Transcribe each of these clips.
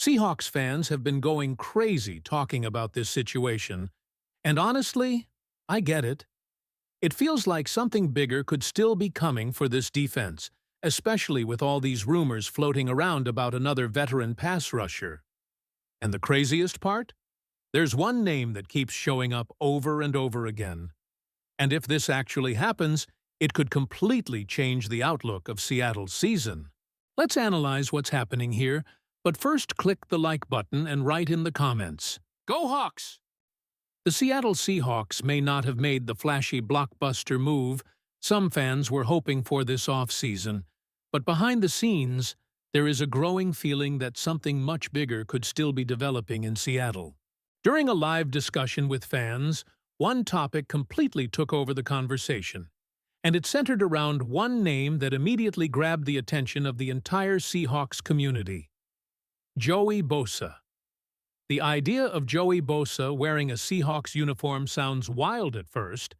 Seahawks fans have been going crazy talking about this situation, and honestly, I get it. It feels like something bigger could still be coming for this defense, especially with all these rumors floating around about another veteran pass rusher. And the craziest part? There's one name that keeps showing up over and over again. And if this actually happens, it could completely change the outlook of Seattle's season. Let's analyze what's happening here, but first click the like button and write in the comments. Go Hawks! The Seattle Seahawks may not have made the flashy blockbuster move some fans were hoping for this offseason, but behind the scenes, there is a growing feeling that something much bigger could still be developing in Seattle. During a live discussion with fans, one topic completely took over the conversation, and it centered around one name that immediately grabbed the attention of the entire Seahawks community: Joey Bosa. The idea of Joey Bosa wearing a Seahawks uniform sounds wild at first,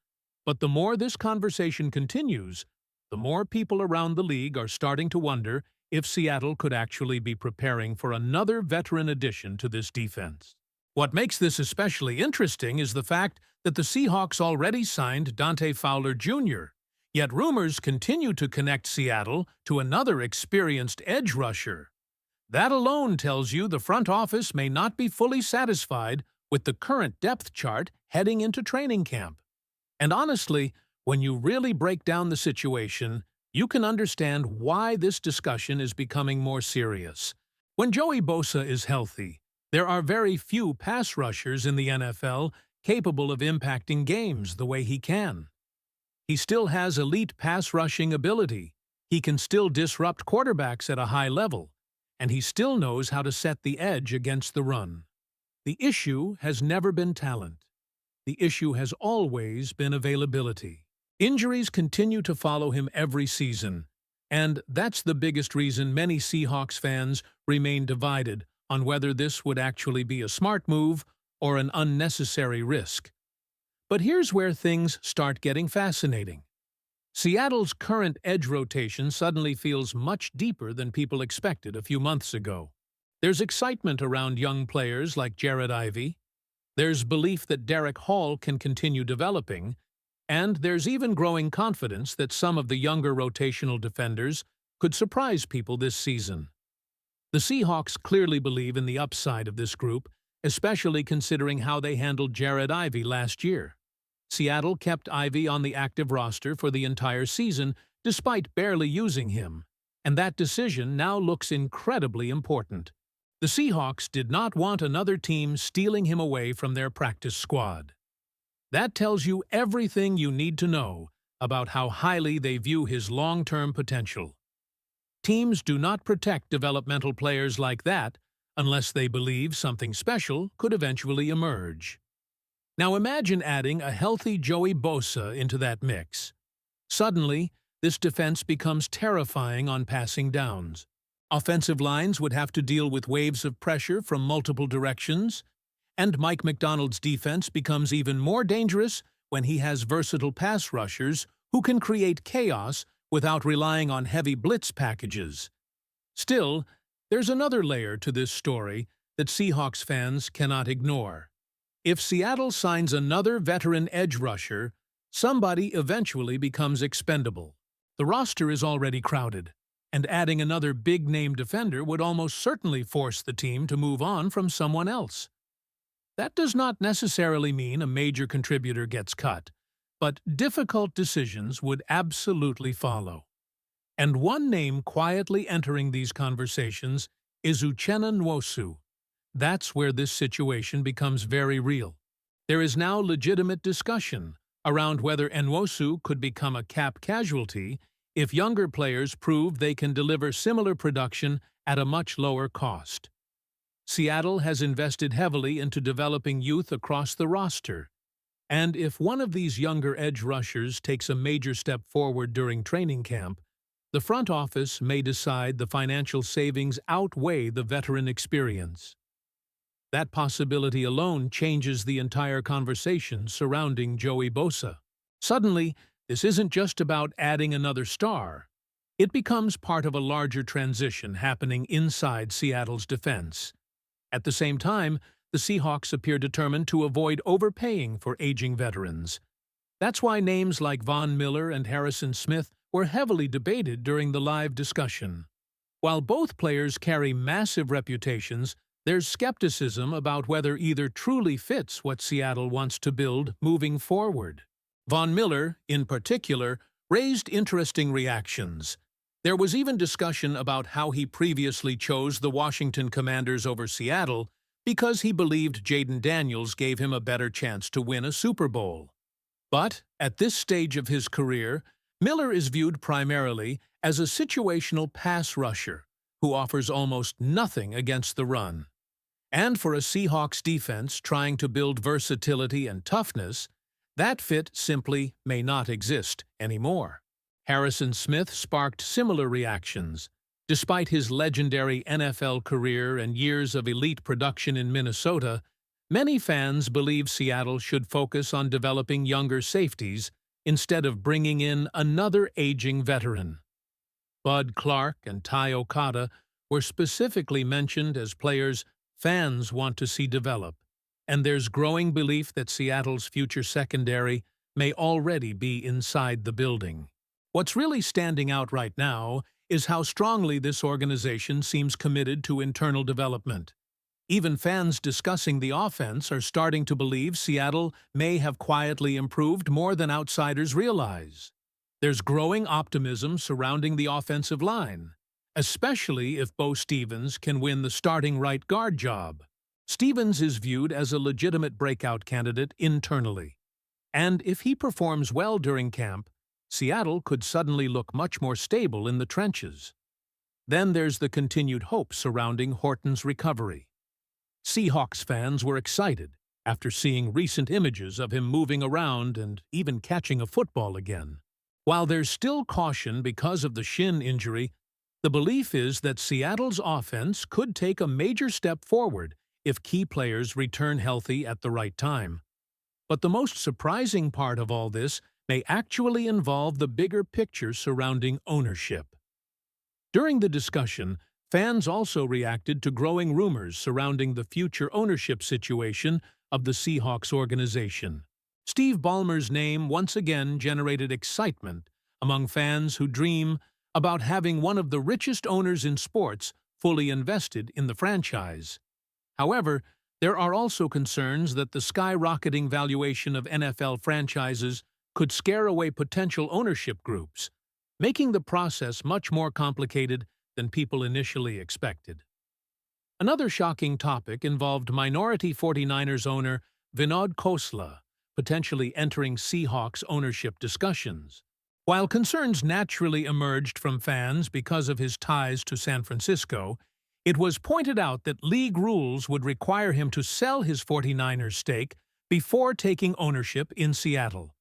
but the more this conversation continues, the more people around the league are starting to wonder if Seattle could actually be preparing for another veteran addition to this defense. What makes this especially interesting is the fact that the Seahawks already signed Dante Fowler Jr., yet rumors continue to connect Seattle to another experienced edge rusher. That alone tells you the front office may not be fully satisfied with the current depth chart heading into training camp. And honestly, when you really break down the situation, you can understand why this discussion is becoming more serious. When Joey Bosa is healthy, there are very few pass rushers in the NFL capable of impacting games the way he can. He still has elite pass rushing ability, he can still disrupt quarterbacks at a high level, and he still knows how to set the edge against the run. The issue has never been talent. The issue has always been availability. Injuries continue to follow him every season, and that's the biggest reason many Seahawks fans remain divided on whether this would actually be a smart move or an unnecessary risk. But here's where things start getting fascinating. Seattle's current edge rotation suddenly feels much deeper than people expected a few months ago. There's excitement around young players like Jared Ivey. There's belief that Derek Hall can continue developing, and there's even growing confidence that some of the younger rotational defenders could surprise people this season. The Seahawks clearly believe in the upside of this group, especially considering how they handled Jared Ivey last year. Seattle kept Ivey on the active roster for the entire season despite barely using him, and that decision now looks incredibly important. The Seahawks did not want another team stealing him away from their practice squad. That tells you everything you need to know about how highly they view his long-term potential. Teams do not protect developmental players like that unless they believe something special could eventually emerge. Now imagine adding a healthy Joey Bosa into that mix. Suddenly, this defense becomes terrifying on passing downs. Offensive lines would have to deal with waves of pressure from multiple directions, and Mike Macdonald's defense becomes even more dangerous when he has versatile pass rushers who can create chaos without relying on heavy blitz packages. Still, there's another layer to this story that Seahawks fans cannot ignore. If Seattle signs another veteran edge rusher, somebody eventually becomes expendable. The roster is already crowded, and adding another big-name defender would almost certainly force the team to move on from someone else. That does not necessarily mean a major contributor gets cut, but difficult decisions would absolutely follow. And one name quietly entering these conversations is Uchenna Nwosu. That's where this situation becomes very real. There is now legitimate discussion around whether Nwosu could become a cap casualty if younger players prove they can deliver similar production at a much lower cost. Seattle has invested heavily into developing youth across the roster, and if one of these younger edge rushers takes a major step forward during training camp, the front office may decide the financial savings outweigh the veteran experience. That possibility alone changes the entire conversation surrounding Joey Bosa. Suddenly, this isn't just about adding another star. It becomes part of a larger transition happening inside Seattle's defense. At the same time, the Seahawks appear determined to avoid overpaying for aging veterans. That's why names like Von Miller and Harrison Smith were heavily debated during the live discussion. While both players carry massive reputations, there's skepticism about whether either truly fits what Seattle wants to build moving forward. Von Miller, in particular, raised interesting reactions. There was even discussion about how he previously chose the Washington Commanders over Seattle because he believed Jayden Daniels gave him a better chance to win a Super Bowl. But, at this stage of his career, Miller is viewed primarily as a situational pass rusher who offers almost nothing against the run. And for a Seahawks defense trying to build versatility and toughness, that fit simply may not exist anymore. Harrison Smith sparked similar reactions. Despite his legendary NFL career and years of elite production in Minnesota, many fans believe Seattle should focus on developing younger safeties instead of bringing in another aging veteran. Bud Clark and Ty Okada were specifically mentioned as players fans want to see develop, and there's growing belief that Seattle's future secondary may already be inside the building. What's really standing out right now is how strongly this organization seems committed to internal development. Even fans discussing the offense are starting to believe Seattle may have quietly improved more than outsiders realize. There's growing optimism surrounding the offensive line, especially if Bo Stevens can win the starting right guard job. Stevens is viewed as a legitimate breakout candidate internally, and if he performs well during camp, Seattle could suddenly look much more stable in the trenches. Then there's the continued hope surrounding Horton's recovery. Seahawks fans were excited after seeing recent images of him moving around and even catching a football again. While there's still caution because of the shin injury, the belief is that Seattle's offense could take a major step forward if key players return healthy at the right time. But the most surprising part of all this may actually involve the bigger picture surrounding ownership. During the discussion, fans also reacted to growing rumors surrounding the future ownership situation of the Seahawks organization. Steve Ballmer's name once again generated excitement among fans who dream about having one of the richest owners in sports fully invested in the franchise. However, there are also concerns that the skyrocketing valuation of NFL franchises could scare away potential ownership groups, making the process much more complicated than people initially expected. Another shocking topic involved minority 49ers owner Vinod Khosla potentially entering Seahawks ownership discussions. While concerns naturally emerged from fans because of his ties to San Francisco, it was pointed out that league rules would require him to sell his 49ers stake before taking ownership in Seattle.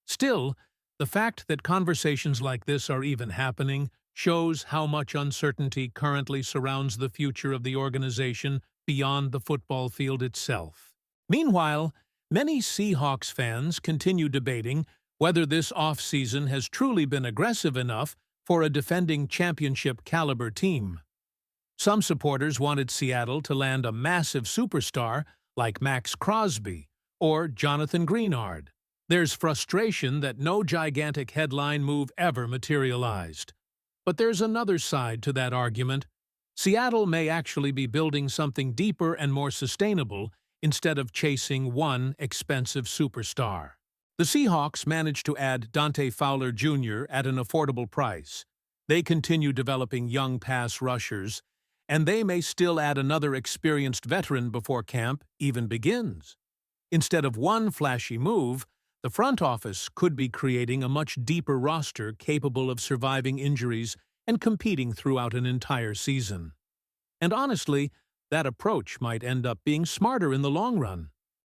Still, the fact that conversations like this are even happening shows how much uncertainty currently surrounds the future of the organization beyond the football field itself. Meanwhile, many Seahawks fans continue debating whether this offseason has truly been aggressive enough for a defending championship-caliber team. Some supporters wanted Seattle to land a massive superstar like Max Crosby or Jonathan Greenard. There's frustration that no gigantic headline move ever materialized. But there's another side to that argument. Seattle may actually be building something deeper and more sustainable instead of chasing one expensive superstar. The Seahawks managed to add Dante Fowler Jr. at an affordable price. They continue developing young pass rushers, and they may still add another experienced veteran before camp even begins. Instead of one flashy move, the front office could be creating a much deeper roster capable of surviving injuries and competing throughout an entire season. And honestly, that approach might end up being smarter in the long run.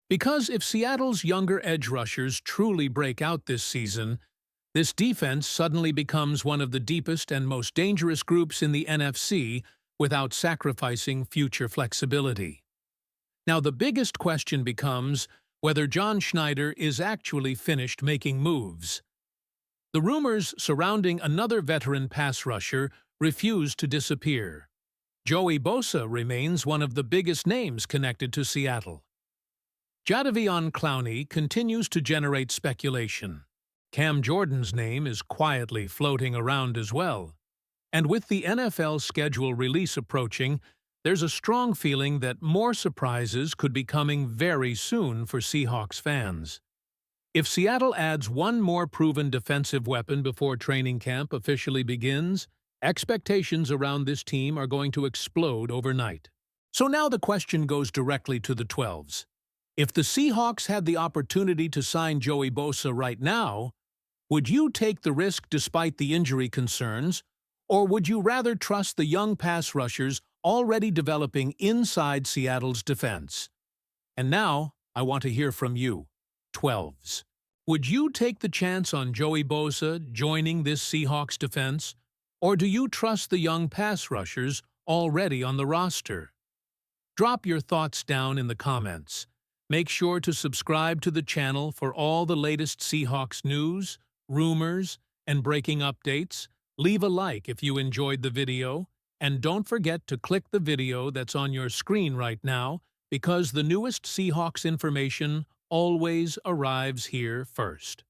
Because if Seattle's younger edge rushers truly break out this season, this defense suddenly becomes one of the deepest and most dangerous groups in the NFC without sacrificing future flexibility. Now, the biggest question becomes whether John Schneider is actually finished making moves. The rumors surrounding another veteran pass rusher refuse to disappear. Joey Bosa remains one of the biggest names connected to Seattle. Jadeveon Clowney continues to generate speculation. Cam Jordan's name is quietly floating around as well. And with the NFL schedule release approaching, there's a strong feeling that more surprises could be coming very soon for Seahawks fans. If Seattle adds one more proven defensive weapon before training camp officially begins, expectations around this team are going to explode overnight. So now the question goes directly to the 12s. If the Seahawks had the opportunity to sign Joey Bosa right now, would you take the risk despite the injury concerns, or would you rather trust the young pass rushers already developing inside Seattle's defense? And now, I want to hear from you, 12s. Would you take the chance on Joey Bosa joining this Seahawks defense, or do you trust the young pass rushers already on the roster? Drop your thoughts down in the comments. Make sure to subscribe to the channel for all the latest Seahawks news, rumors, and breaking updates. Leave a like if you enjoyed the video, and don't forget to click the video that's on your screen right now because the newest Seahawks information always arrives here first.